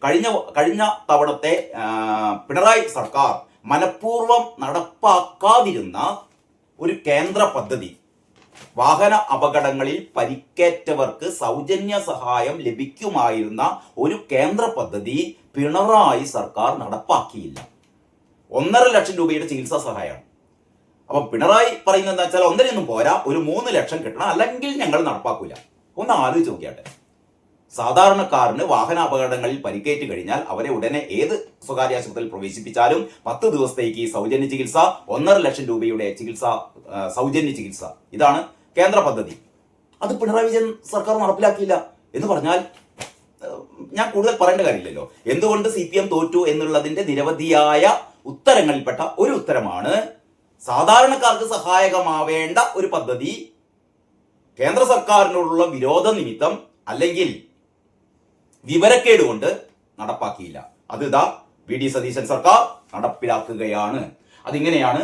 കഴിഞ്ഞ തവണത്തെ പിണറായി സർക്കാർ മനഃപൂർവ്വം നടപ്പാക്കാതിരുന്ന ഒരു കേന്ദ്ര പദ്ധതി, വാഹന അപകടങ്ങളിൽ പരിക്കേറ്റവർക്ക് സൗജന്യ സഹായം ലഭിക്കുമായിരുന്ന ഒരു കേന്ദ്ര പദ്ധതി പിണറായി സർക്കാർ നടപ്പാക്കിയില്ല. 1.5 ലക്ഷം രൂപയുടെ ചികിത്സാ സഹായമാണ്. അപ്പം പിണറായി പറയുന്നത് എന്താ വെച്ചാൽ 1.5 പോരാ, ഒരു 3 ലക്ഷം കിട്ടണം, അല്ലെങ്കിൽ ഞങ്ങൾ നടപ്പാക്കൂല. ഒന്ന് ആലോചിച്ച് നോക്കിയാട്ടെ. സാധാരണക്കാരന് വാഹന അപകടങ്ങളിൽ പരിക്കേറ്റ് കഴിഞ്ഞാൽ അവരെ ഉടനെ ഏത് സ്വകാര്യ ആശുപത്രിയിൽ പ്രവേശിപ്പിച്ചാലും 10 ദിവസത്തേക്ക് സൗജന്യ ചികിത്സ, 1.5 ലക്ഷം രൂപയുടെ ചികിത്സ, സൗജന്യ ചികിത്സ. ഇതാണ് കേന്ദ്ര പദ്ധതി. അത് പിണറായി വിജയൻ സർക്കാർ നടപ്പിലാക്കിയില്ല എന്ന് പറഞ്ഞാൽ ഞാൻ കൂടുതൽ പറയേണ്ട കാര്യമില്ലല്ലോ. എന്തുകൊണ്ട് CPM തോറ്റു എന്നുള്ളതിന്റെ നിരവധിയായ ഉത്തരങ്ങളിൽപ്പെട്ട ഒരു ഉത്തരമാണ് സാധാരണക്കാർക്ക് സഹായകമാവേണ്ട ഒരു പദ്ധതി കേന്ദ്ര സർക്കാരിനോടുള്ള വിരോധ നിമിത്തം അല്ലെങ്കിൽ വിവരക്കേട് കൊണ്ട് നടപ്പാക്കിയില്ല. അത് ഇതാ VD സതീശൻ സർക്കാർ നടപ്പിലാക്കുകയാണ്. അതിങ്ങനെയാണ്: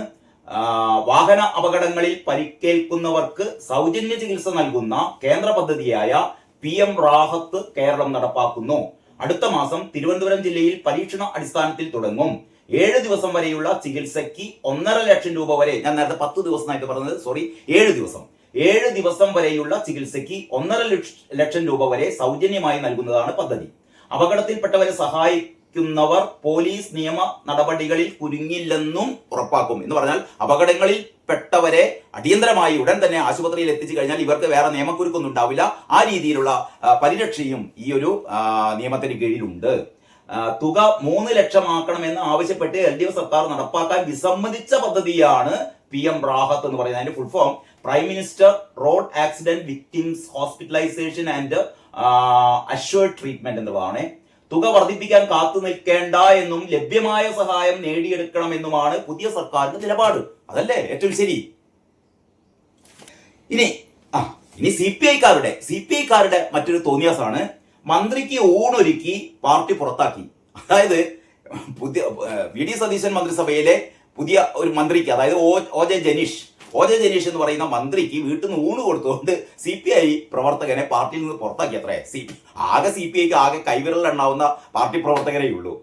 വാഹന അപകടങ്ങളിൽ പരിക്കേൽക്കുന്നവർക്ക് സൗജന്യ ചികിത്സ നൽകുന്ന കേന്ദ്ര പദ്ധതിയായ PM റാഹത്ത് കേരളം നടപ്പാക്കുന്നു. അടുത്ത മാസം തിരുവനന്തപുരം ജില്ലയിൽ പരീക്ഷണ അടിസ്ഥാനത്തിൽ തുടങ്ങും. 7 ദിവസം വരെയുള്ള ചികിത്സയ്ക്ക് 1.5 ലക്ഷം രൂപ വരെ, ഞാൻ നേരത്തെ 10 ദിവസമായിട്ട് പറഞ്ഞത്, 7 ദിവസം. 7 ദിവസം വരെയുള്ള ചികിത്സയ്ക്ക് 1.5 ലക്ഷം രൂപ വരെ സൗജന്യമായി നൽകുന്നതാണ് പദ്ധതി. അപകടത്തിൽപ്പെട്ടവരെ സഹായിക്കുന്നവർ പോലീസ് നിയമ നടപടികളിൽ കുരുങ്ങില്ലെന്നും ഉറപ്പാക്കും. എന്ന് പറഞ്ഞാൽ അപകടങ്ങളിൽ പെട്ടവരെ അടിയന്തരമായി ഉടൻ തന്നെ ആശുപത്രിയിൽ എത്തിച്ചു കഴിഞ്ഞാൽ ഇവർക്ക് വേറെ നിയമക്കുരുക്കൊന്നും ഉണ്ടാവില്ല. ആ രീതിയിലുള്ള പരിരക്ഷയും ഈ ഒരു നിയമത്തിന് കീഴിലുണ്ട്. തുക 3 ലക്ഷമാക്കണമെന്ന് ആവശ്യപ്പെട്ട് LDF സർക്കാർ നടപ്പാക്കാൻ വിസമ്മതിച്ച പദ്ധതിയാണ് PM റാഹത്ത് എന്ന് പറയുന്നത്. അതിന്റെ full form prime minister road accident victims hospitalisation and assured treatment എന്നുള്ളതാണ്. തുക വർദ്ധിപ്പിക്കാൻ കാത്തു നിൽക്കേണ്ട എന്നും ലഭ്യമായ സഹായം നേടിയെടുക്കണമെന്നുമാണ് പുതിയ സർക്കാരിന്റെ നിലപാട്. അതല്ലേ ഏറ്റവും ശരി. ഇനി CPI-ക്കാരുടെ മറ്റൊരു തോന്നിയാസാണ് മന്ത്രിക്ക് ഊണൊരുക്കി പാർട്ടി പുറത്താക്കി. അതായത് VD സതീശൻ മന്ത്രിസഭയിലെ പുതിയ ഒരു മന്ത്രിക്ക്, അതായത് OJ ജനീഷ് എന്ന് പറയുന്ന മന്ത്രിക്ക് വീട്ടിൽ നിന്ന് ഊണ് കൊടുത്തുകൊണ്ട് CPI പ്രവർത്തകനെ പാർട്ടിയിൽ നിന്ന് പുറത്താക്കി. അത്രേ. CPIക്ക് ആകെ കൈവിരലിലുണ്ടാവുന്ന പാർട്ടി പ്രവർത്തകരേ ഉള്ളൂ.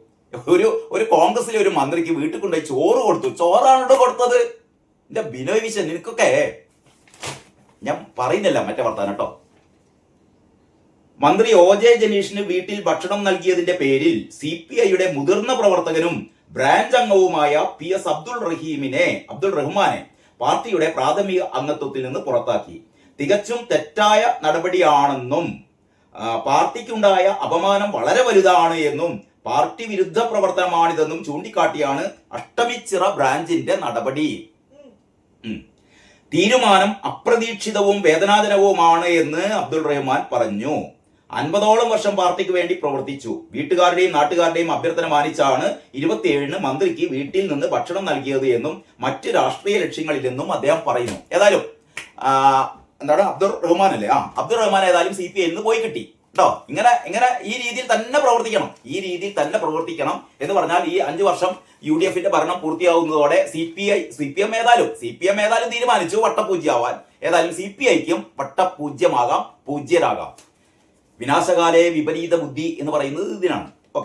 ഒരു കോൺഗ്രസിലെ ഒരു മന്ത്രിക്ക് വീട്ടിൽ കൊണ്ടുപോയി ചോറ് കൊടുത്തു. ചോറാണോ കൊടുത്തത്? എന്റെ ബിനോയ് വിശ്വൻ, നിനക്കൊക്കെ ഞാൻ പറയുന്നില്ല മറ്റേ വർത്താനം കേട്ടോ. മന്ത്രി OJ ജനീഷിന് വീട്ടിൽ ഭക്ഷണം നൽകിയതിന്റെ പേരിൽ CPIയുടെ മുതിർന്ന പ്രവർത്തകനും ബ്രാഞ്ച് അംഗവുമായ PS അബ്ദുൾ റഹ്മാനെ പാർട്ടിയുടെ പ്രാഥമിക അംഗത്വത്തിൽ നിന്ന് പുറത്താക്കി. തികച്ചും തെറ്റായ നടപടിയാണെന്നും പാർട്ടിക്കുണ്ടായ അപമാനം വളരെ വലുതാണ് എന്നും പാർട്ടി വിരുദ്ധ പ്രവർത്തനമാണിതെന്നും ചൂണ്ടിക്കാട്ടിയാണ് അഷ്ടമിച്ചിറ ബ്രാഞ്ചിന്റെ നടപടി. തീരുമാനം അപ്രതീക്ഷിതവും വേദനാജനകവുമാണ് എന്ന് അബ്ദുൾ റഹ്മാൻ പറഞ്ഞു. 50ഓളം വർഷം പാർട്ടിക്ക് വേണ്ടി പ്രവർത്തിച്ചു. വീട്ടുകാരുടെയും നാട്ടുകാരുടെയും അഭ്യർത്ഥന മാനിച്ചാണ് 27-ന് മന്ത്രിക്ക് വീട്ടിൽ നിന്ന് ഭക്ഷണം നൽകിയത് എന്നും മറ്റ് രാഷ്ട്രീയ ലക്ഷ്യങ്ങളിലെന്നും അദ്ദേഹം പറയുന്നു. ഏതായാലും അബ്ദുൾ റഹ്മാൻ അല്ലേ? അബ്ദുൾ റഹ്മാൻ ഏതായാലും CPIയിൽ നിന്ന് പോയി കിട്ടി കേട്ടോ. ഇങ്ങനെ ഈ രീതിയിൽ തന്നെ പ്രവർത്തിക്കണം എന്ന് പറഞ്ഞാൽ ഈ 5 വർഷം UDFന്റെ ഭരണം പൂർത്തിയാവുന്നതോടെ CPM ഏതായാലും തീരുമാനിച്ചു വട്ടപൂജ്യമാവാൻ. ഏതായാലും CPIക്കും വട്ടപൂജ്യമാകാം, പൂജ്യരാകാം. വിനാശകാലേ വിപരീത ബുദ്ധി എന്ന് പറയുന്നത് ഇതിനാണ്.